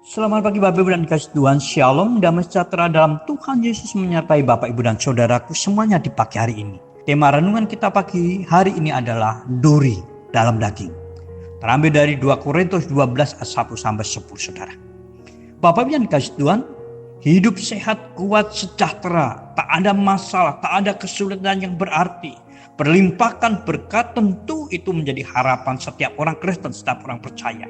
Selamat pagi Bapak Ibu dan kasih Tuhan, Shalom, damai sejahtera dalam Tuhan Yesus menyertai Bapak Ibu dan Saudaraku semuanya di pagi hari ini. Tema renungan kita pagi hari ini adalah duri dalam daging. Terambil dari 2 Korintus 12 ayat 1 sampai 10 Saudara. Bapak Ibu dan kasih Tuhan, hidup sehat, kuat, sejahtera, tak ada masalah, tak ada kesulitan yang berarti. Berlimpahkan berkat, tentu itu menjadi harapan setiap orang Kristen, setiap orang percaya.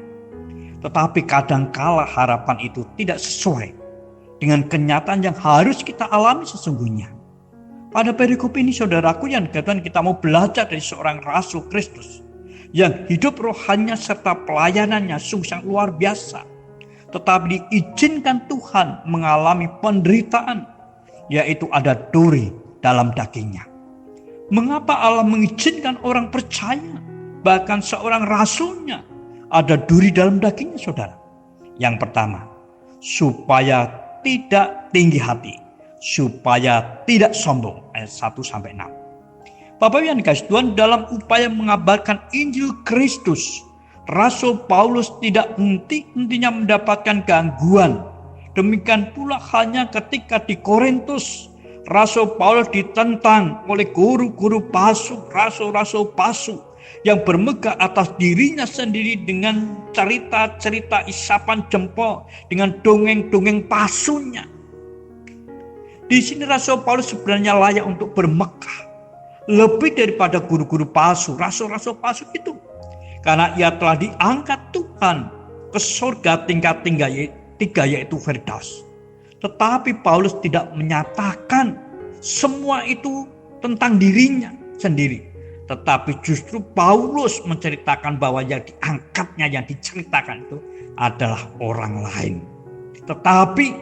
Tetapi kadangkala harapan itu tidak sesuai dengan kenyataan yang harus kita alami sesungguhnya. Pada perikop ini saudaraku yang dikatakan kita mau belajar dari seorang Rasul Kristus yang hidup rohaninya serta pelayanannya sungguh sangat luar biasa. Tetapi diizinkan Tuhan mengalami penderitaan, yaitu ada duri dalam dagingnya. Mengapa Allah mengizinkan orang percaya, bahkan seorang rasulnya, ada duri dalam dagingnya saudara? Yang pertama, supaya tidak tinggi hati, supaya tidak sombong. Ayat 1 sampai 6. Bapak yang dikasih Tuhan, dalam upaya mengabarkan Injil Kristus, Rasul Paulus tidak henti-hentinya mendapatkan gangguan. Demikian pula halnya ketika di Korintus, Rasul Paulus ditentang oleh guru-guru palsu, rasul-rasul palsu yang bermegah atas dirinya sendiri dengan cerita-cerita isapan jempol, dengan dongeng-dongeng palsunya. Di sini Rasul Paulus sebenarnya layak untuk bermegah lebih daripada guru-guru palsu, rasul-rasul palsu itu, karena ia telah diangkat Tuhan ke surga tingkat 3 yaitu Firdaus. Tetapi Paulus tidak menyatakan semua itu tentang dirinya sendiri. Tetapi justru Paulus menceritakan bahwa yang diangkatnya, yang diceritakan itu adalah orang lain. Tetapi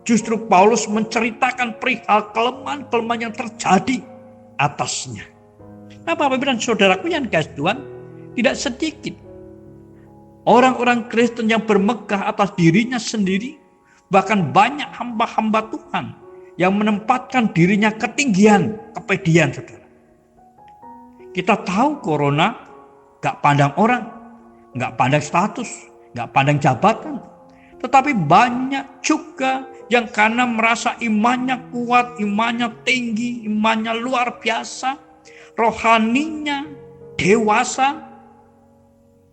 justru Paulus menceritakan perihal kelemahan-kelemahan yang terjadi atasnya. Nah Bapak Ibu dan Saudaraku yang dikasihi Tuhan, tidak sedikit orang-orang Kristen yang bermegah atas dirinya sendiri. Bahkan banyak hamba-hamba Tuhan yang menempatkan dirinya ketinggian, kepedean saudara. Kita tahu corona gak pandang orang, gak pandang status, gak pandang jabatan. Tetapi banyak juga yang karena merasa imannya kuat, imannya tinggi, imannya luar biasa, rohaninya dewasa,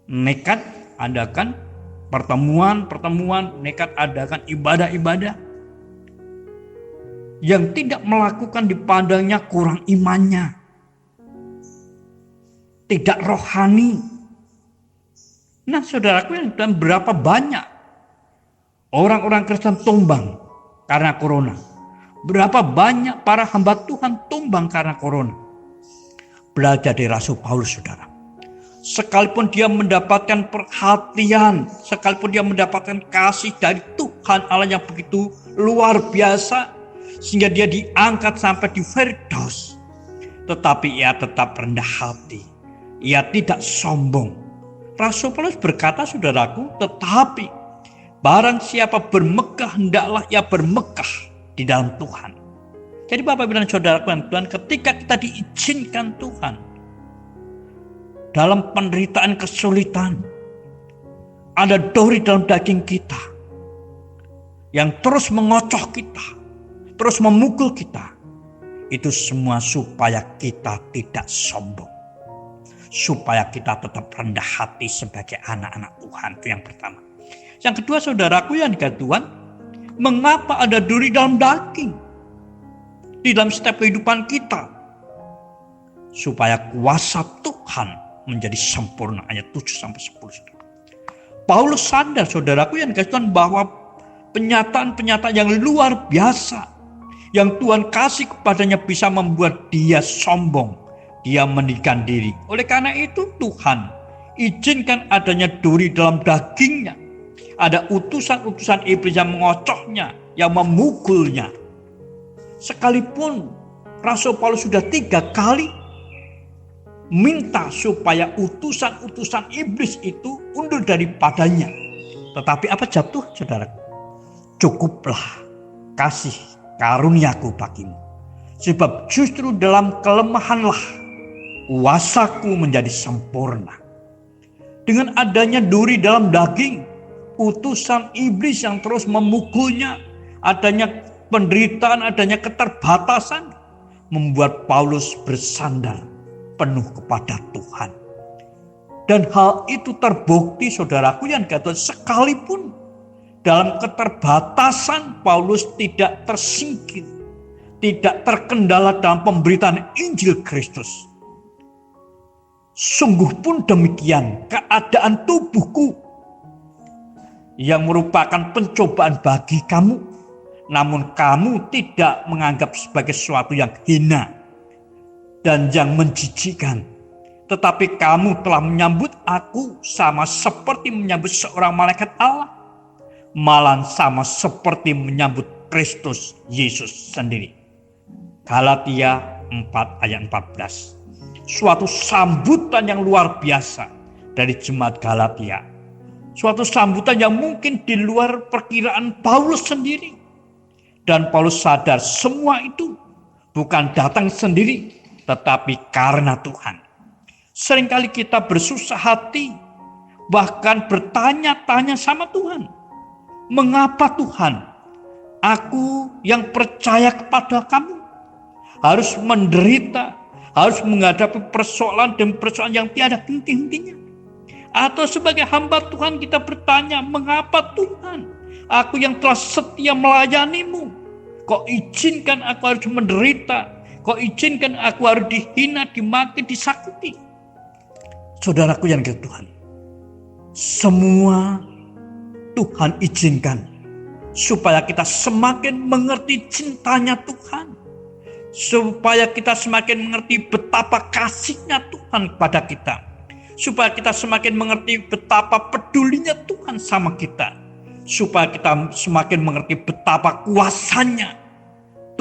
nekat adakan pertemuan, nekat adakan ibadah-ibadah yang tidak melakukan dipandangnya kurang imannya, tidak rohani. Nah saudaraku yang dan berapa banyak orang-orang Kristen tumbang karena corona. Berapa banyak para hamba Tuhan tumbang karena corona. Belajar dari Rasul Paulus saudara. Sekalipun dia mendapatkan perhatian, sekalipun dia mendapatkan kasih dari Tuhan Allah yang begitu luar biasa, sehingga dia diangkat sampai di Firdaus, tetapi ia tetap rendah hati. Ia tidak sombong. Rasul Paulus berkata saudaraku, tetapi barang siapa bermegah, hendaklah ia bermegah di dalam Tuhan. Jadi Bapak Ibu dan Saudaraku dan Tuhan, ketika kita diizinkan Tuhan dalam penderitaan kesulitan, ada duri dalam daging kita yang terus mengocoh kita, terus memukul kita. Itu semua supaya kita tidak sombong, supaya kita tetap rendah hati sebagai anak-anak Tuhan. Itu yang pertama. Yang kedua saudaraku yang dikasihi Tuhan, mengapa ada duri dalam daging di dalam setiap kehidupan kita? Supaya kuasa Tuhan menjadi sempurna. Ayat 7-10. Paulus sadar saudaraku yang dikasihi Tuhan bahwa penyataan-penyataan yang luar biasa yang Tuhan kasih kepadanya bisa membuat dia sombong, dia meninggikan diri. Oleh karena itu Tuhan izinkan adanya duri dalam dagingnya. Ada utusan-utusan iblis yang mengocohnya, yang memukulnya. Sekalipun Rasul Paulus sudah 3 kali minta supaya utusan-utusan iblis itu undur daripadanya. Tetapi apa jawab Tuhan saudara? Cukuplah kasih karuniaku bagimu. Sebab justru dalam kelemahanlah kuasaku menjadi sempurna. Dengan adanya duri dalam daging, utusan iblis yang terus memukulnya, adanya penderitaan, adanya keterbatasan, membuat Paulus bersandar penuh kepada Tuhan. Dan hal itu terbukti, saudaraku yang kata, sekalipun dalam keterbatasan Paulus tidak tersingkir, tidak terkendala dalam pemberitaan Injil Kristus. Sungguh pun demikian, keadaan tubuhku yang merupakan pencobaan bagi kamu, namun kamu tidak menganggap sebagai sesuatu yang hina dan yang menjijikkan, tetapi kamu telah menyambut aku sama seperti menyambut seorang malaikat Allah, malah sama seperti menyambut Kristus Yesus sendiri. Galatia 4 ayat 14. Suatu sambutan yang luar biasa dari jemaat Galatia. Suatu sambutan yang mungkin di luar perkiraan Paulus sendiri. Dan Paulus sadar semua itu bukan datang sendiri, tetapi karena Tuhan. Seringkali kita bersusah hati, bahkan bertanya-tanya sama Tuhan. Mengapa Tuhan, aku yang percaya kepada kamu, harus menderita, harus menghadapi persoalan dan persoalan yang tiada henti-hentinya? Atau sebagai hamba Tuhan kita bertanya, mengapa Tuhan, aku yang telah setia melayanimu, kok izinkan aku harus menderita, kok izinkan aku harus dihina, dimaki, disakiti? Saudaraku yang kekasih Tuhan, semua Tuhan izinkan supaya kita semakin mengerti cintanya Tuhan, supaya kita semakin mengerti betapa kasihnya Tuhan kepada kita, supaya kita semakin mengerti betapa pedulinya Tuhan sama kita, supaya kita semakin mengerti betapa kuasanya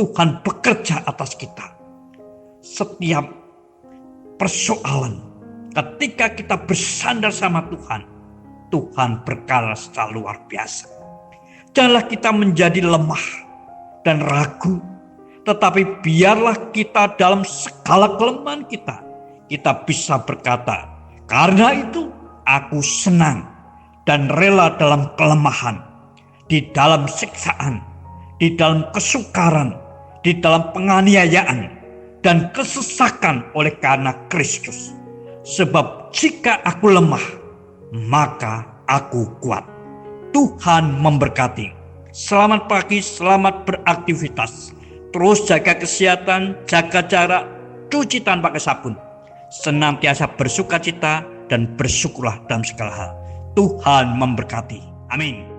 Tuhan bekerja atas kita. Setiap persoalan, ketika kita bersandar sama Tuhan, Tuhan berkarya secara luar biasa. Janganlah kita menjadi lemah dan ragu, tetapi biarlah kita dalam segala kelemahan kita bisa berkata, karena itu aku senang dan rela dalam kelemahan, di dalam siksaan, di dalam kesukaran, di dalam penganiayaan dan kesesakan oleh karena Kristus. Sebab jika aku lemah, maka aku kuat. Tuhan memberkati. Selamat pagi, selamat beraktivitas. Terus jaga kesehatan, jaga jarak, cuci tangan pakai sabun. Senantiasa bersukacita dan bersyukurlah dalam segala hal. Tuhan memberkati. Amin.